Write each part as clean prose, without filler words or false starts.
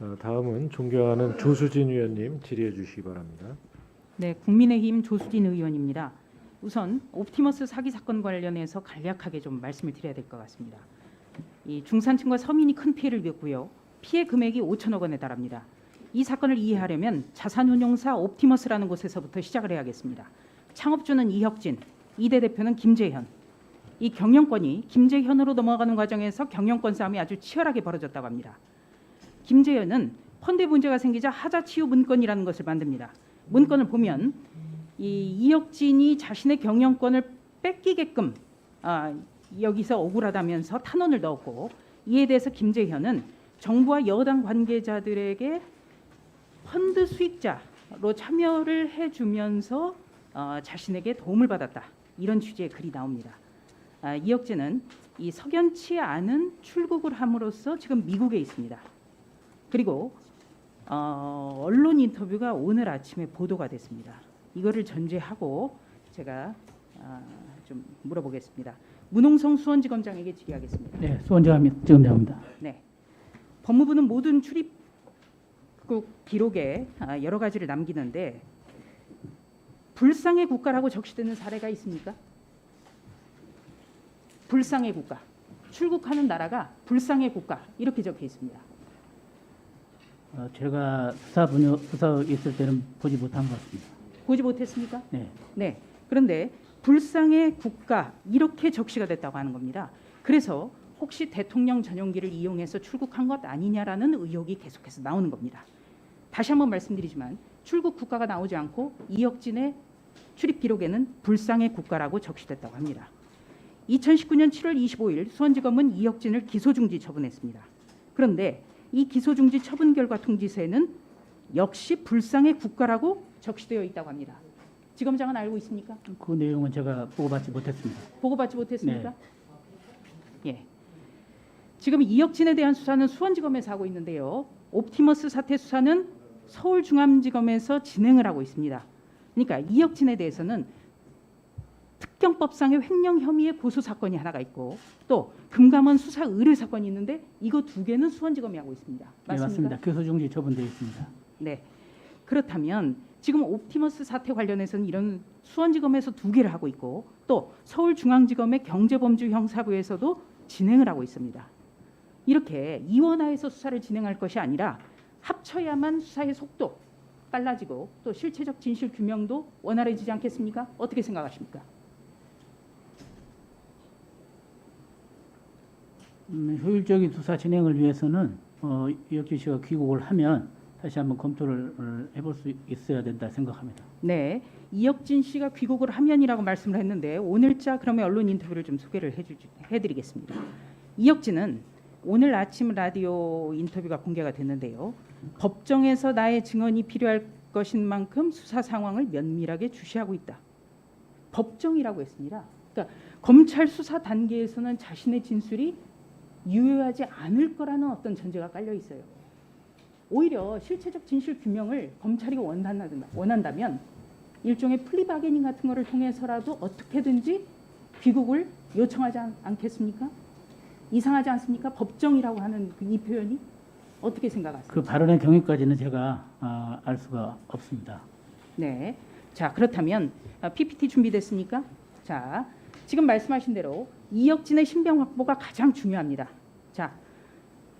다음은 존경하는 조수진 의원님 질의해 주시기 바랍니다. 네, 국민의힘 조수진 의원입니다. 우선 옵티머스 사기 사건 관련해서 간략하게 좀 말씀을 드려야 될 것 같습니다. 이 중산층과 서민이 큰 피해를 입었고요. 피해 금액이 5천억 원에 달합니다. 이 사건을 이해하려면 자산운용사 옵티머스라는 곳에서부터 시작을 해야겠습니다. 창업주는 이혁진, 이대 대표는 김재현. 이 경영권이 김재현으로 넘어가는 과정에서 경영권 싸움이 아주 치열하게 벌어졌다고 합니다. 김재현은 펀드 문제가 생기자 하자치유 문건이라는 것을 만듭니다. 문건을 보면 이혁진이 자신의 경영권을 뺏기게끔 여기서 억울하다면서 탄원을 넣었고, 이에 대해서 김재현은 정부와 여당 관계자들에게 펀드 수익자로 참여를 해주면서 자신에게 도움을 받았다, 이런 취지의 글이 나옵니다. 이혁진은 이 석연치 않은 출국을 함으로써 지금 미국에 있습니다. 그리고 언론 인터뷰가 오늘 아침에 보도가 됐습니다. 이거를 전제하고 제가 좀 물어보겠습니다. 문홍성 수원지검장에게 질의하겠습니다. 네, 수원지검장입니다. 네, 법무부는 모든 출입국 기록에 여러 가지를 남기는데 불상의 국가라고 적시되는 사례가 있습니까? 불상의 국가, 출국하는 나라가 불상의 국가 이렇게 적혀 있습니다. 제가 수사 있을 때는 보지 못한 것 같습니다. 보지 못했습니까? 네. 네. 그런데 불상의 국가 이렇게 적시가 됐다고 하는 겁니다. 그래서 혹시 대통령 전용기를 이용해서 출국한 것 아니냐라는 의혹이 계속해서 나오는 겁니다. 다시 한번 말씀드리지만 출국 국가가 나오지 않고 이혁진의 출입 기록에는 불상의 국가라고 적시됐다고 합니다. 2019년 7월 25일 수원지검은 이혁진을 기소중지 처분했습니다. 그런데 이 기소중지 처분 결과 통지서에는 역시 불상의 국가라고 적시되어 있다고 합니다. 지검장은 알고 있습니까? 그 내용은 제가 보고받지 못했습니다. 보고받지 못했습니까? 예. 지금 이혁진에 대한 수사는 수원지검에서 하고 있는데요. 옵티머스 사태 수사는 서울중앙지검에서 진행을 하고 있습니다. 그러니까 이혁진에 대해서는 특경법상의 횡령 혐의의 고소 사건이 하나가 있고 또 금감원 수사 의뢰 사건이 있는데 이거 두 개는 수원지검이 하고 있습니다. 맞습니까? 네, 맞습니다. 기소중지 처분되어 있습니다. 네. 그렇다면 지금 옵티머스 사태 관련해서는 이런 수원지검에서 두 개를 하고 있고 또 서울중앙지검의 경제범주 형사부에서도 진행을 하고 있습니다. 이렇게 이원화해서 수사를 진행할 것이 아니라 합쳐야만 수사의 속도 빨라지고 또 실체적 진실 규명도 원활해지지 않겠습니까? 어떻게 생각하십니까? 효율적인 수사 진행을 위해서는 이혁진 씨가 귀국을 하면 다시 한번 검토를 해볼 수 있어야 된다 생각합니다. 네, 이혁진 씨가 귀국을 하면이라고 말씀을 했는데 오늘자 그러면 언론 인터뷰를 좀 소개를 해드리겠습니다. 이혁진은 오늘 아침 라디오 인터뷰가 공개가 됐는데요. 법정에서 나의 증언이 필요할 것인 만큼 수사 상황을 면밀하게 주시하고 있다. 법정이라고 했습니다. 그러니까 검찰 수사 단계에서는 자신의 진술이 유효하지 않을 거라는 어떤 전제가 깔려 있어요. 오히려 실체적 진실 규명을 검찰이 원한다면 일종의 플리바게닝 같은 거를 통해서라도 어떻게든지 귀국을 요청하지 않겠습니까? 이상하지 않습니까? 법정이라고 하는 이 표현이 어떻게 생각하세요? 그 발언의 경위까지는 제가 알 수가 없습니다. 네. 자, 그렇다면 PPT 준비됐습니까? 자, 지금 말씀하신 대로 이혁진의 신병 확보가 가장 중요합니다. 자,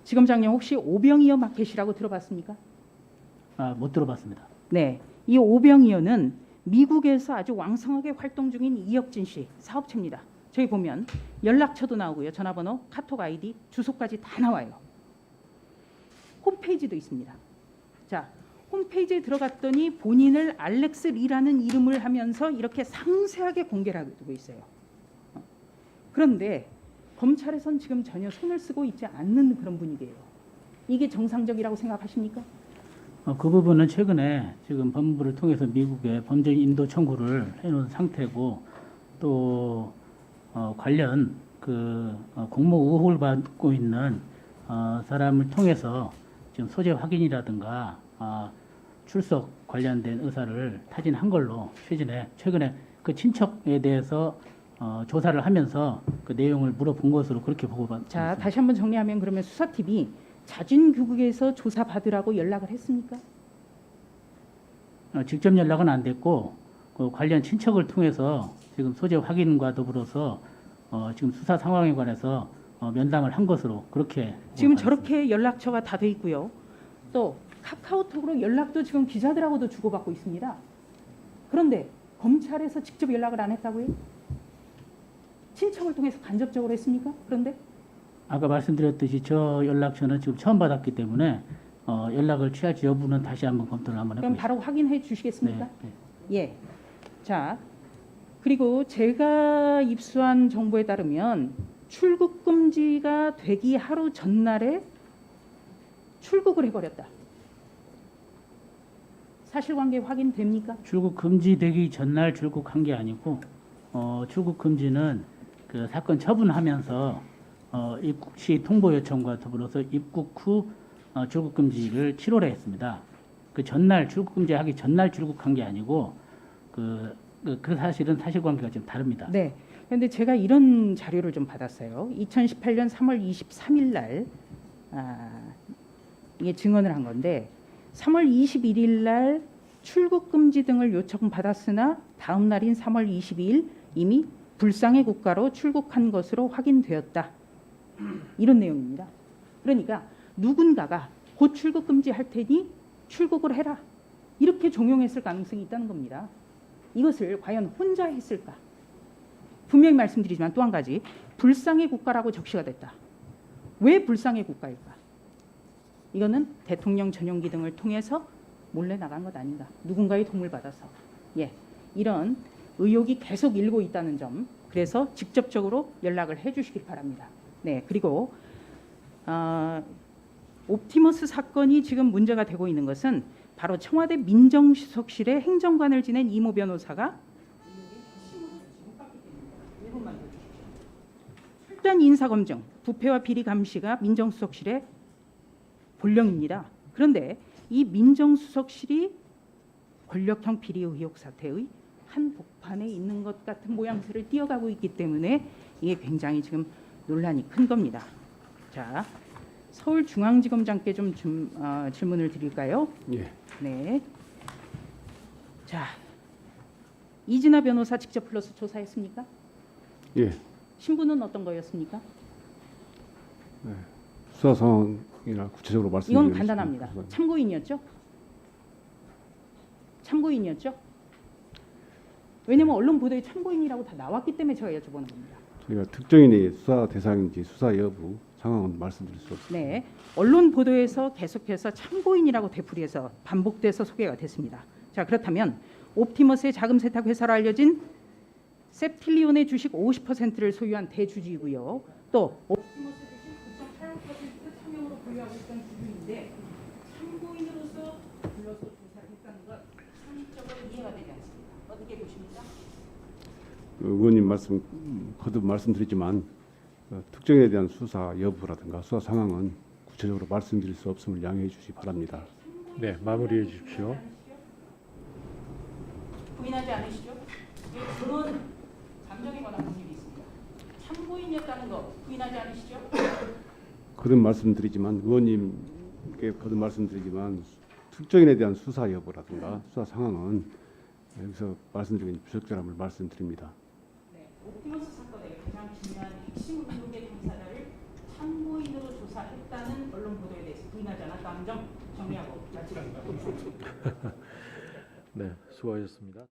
지검장님 혹시 오병이어 마켓이라고 들어봤습니까? 못 들어봤습니다. 네, 이 오병이어는 미국에서 아주 왕성하게 활동 중인 이혁진 씨 사업체입니다. 저희 보면 연락처도 나오고요, 전화번호, 카톡 아이디, 주소까지 다 나와요. 홈페이지도 있습니다. 자, 홈페이지에 들어갔더니 본인을 알렉스 리라는 이름을 하면서 이렇게 상세하게 공개를 하고 있어요. 그런데 검찰에선 지금 전혀 손을 쓰고 있지 않는 그런 분위기예요. 이게 정상적이라고 생각하십니까? 그 부분은 최근에 지금 법무부를 통해서 미국에 범죄 인도 청구를 해놓은 상태고 또 관련 공모 의혹을 받고 있는 사람을 통해서 지금 소재 확인이라든가 출석 관련된 의사를 타진한 걸로 최근에 그 친척에 대해서 조사를 하면서 그 내용을 물어본 것으로 그렇게 보고받습니다. 자, 다시 한번 정리하면 그러면 수사팀이 자진교국에서 조사 받으라고 연락을 했습니까? 직접 연락은 안 됐고 그 관련 친척을 통해서 지금 소재 확인과 더불어서 지금 수사 상황에 관해서 면담을 한 것으로 그렇게 지금 알았습니다. 저렇게 연락처가 다 돼 있고요. 또 카카오톡으로 연락도 지금 기자들하고도 주고받고 있습니다. 그런데 검찰에서 직접 연락을 안 했다고요? 친척을 통해서 간접적으로 했습니까? 그런데 아까 말씀드렸듯이 저 연락처는 지금 처음 받았기 때문에 연락을 취할지 여부는 다시 한번 검토를 한번 그럼 해보겠습니다. 바로 확인해 주시겠습니까? 네. 예. 자, 그리고 제가 입수한 정보에 따르면 출국 금지가 되기 하루 전날에 출국을 해버렸다. 사실관계 확인됩니까? 출국 금지되기 전날 출국한 게 아니고 출국 금지는 그 사건 처분하면서 입국 시 통보 요청과 더불어서 입국 후 출국 금지를 7월에 했습니다. 그 전날 출국 금지하기 전날 출국한 게 아니고 그 사실은 사실관계가 좀 다릅니다. 네. 그런데 제가 이런 자료를 좀 받았어요. 2018년 3월 23일 날 이게 증언을 한 건데 3월 21일 날 출국 금지 등을 요청받았으나 다음 날인 3월 22일 이미 불상의 국가로 출국한 것으로 확인되었다. 이런 내용입니다. 그러니까 누군가가 곧 출국 금지할 테니 출국을 해라. 이렇게 종용했을 가능성이 있다는 겁니다. 이것을 과연 혼자 했을까? 분명히 말씀드리지만 또 한 가지, 불상의 국가라고 적시가 됐다. 왜 불상의 국가일까? 이거는 대통령 전용기 등을 통해서 몰래 나간 것 아닌가? 누군가의 도움을 받아서. 예, 이런 의혹이 계속 일고 있다는 점, 그래서 직접적으로 연락을 해주시길 바랍니다. 네, 그리고 옵티머스 사건이 지금 문제가 되고 있는 것은 바로 청와대 민정수석실의 행정관을 지낸 이모 변호사가 철저한 인사검증, 부패와 비리 감시가 민정수석실의 본령입니다. 그런데 이 민정수석실이 권력형 비리 의혹 사태의 한 복판에 있는 것 같은 모양새를 띄어가고 있기 때문에 이게 굉장히 지금 논란이 큰 겁니다. 자, 서울중앙지검장께 좀 질문을 드릴까요? 예. 네. 자, 이진아 변호사 직접 불러서 조사했습니까? 예. 신분은 어떤 거였습니까? 수사 상황이나 구체적으로 이건 말씀드리겠습니다. 간단합니다. 참고인이었죠? 참고인이었죠? 왜냐면 언론 보도에 참고인이라고 다 나왔기 때문에 제가 여쭤보는 겁니다. 저희가 특정인이 수사 대상인지 수사 여부 상황은 말씀드릴 수 없습니다. 네, 언론 보도에서 계속해서 참고인이라고 되풀이해서 반복돼서 소개가 됐습니다. 자, 그렇다면 옵티머스의 자금 세탁 회사로 알려진 셉틸리온의 주식 50%를 소유한 대주주이고요. 또 옵티머스 주식 9.8% 차명으로 보유하고 있던 주주인데 참고인으로서 불러서 조사를 했다는 것 상식적으로 이해가 되지 않습니다. 어떻게 보십니까? 의원님 말씀 거듭 말씀드리지만 특정인에 대한 수사 여부라든가 수사 상황은 구체적으로 말씀드릴 수 없음을 양해해 주시기 바랍니다. 네, 마무리해 주십시오. 부인하지 않으시죠? 그런 감정에 관한 문제가 있습니다. 참고인이었다는 거 부인하지 않으시죠? 거듭 말씀드리지만 의원님께 거듭 말씀드리지만 특정인에 대한 수사 여부라든가 수사 상황은 여기서 말씀드리긴 부적절함을 말씀드립니다. 네, 옵티머스 사건의 가장 중요한 핵심 의혹의 당사자를 참고인으로 조사했다는 언론 보도에 대해서 부인하지 않았다는 점 정리하고 마치겠습니다. 네, 수고하셨습니다.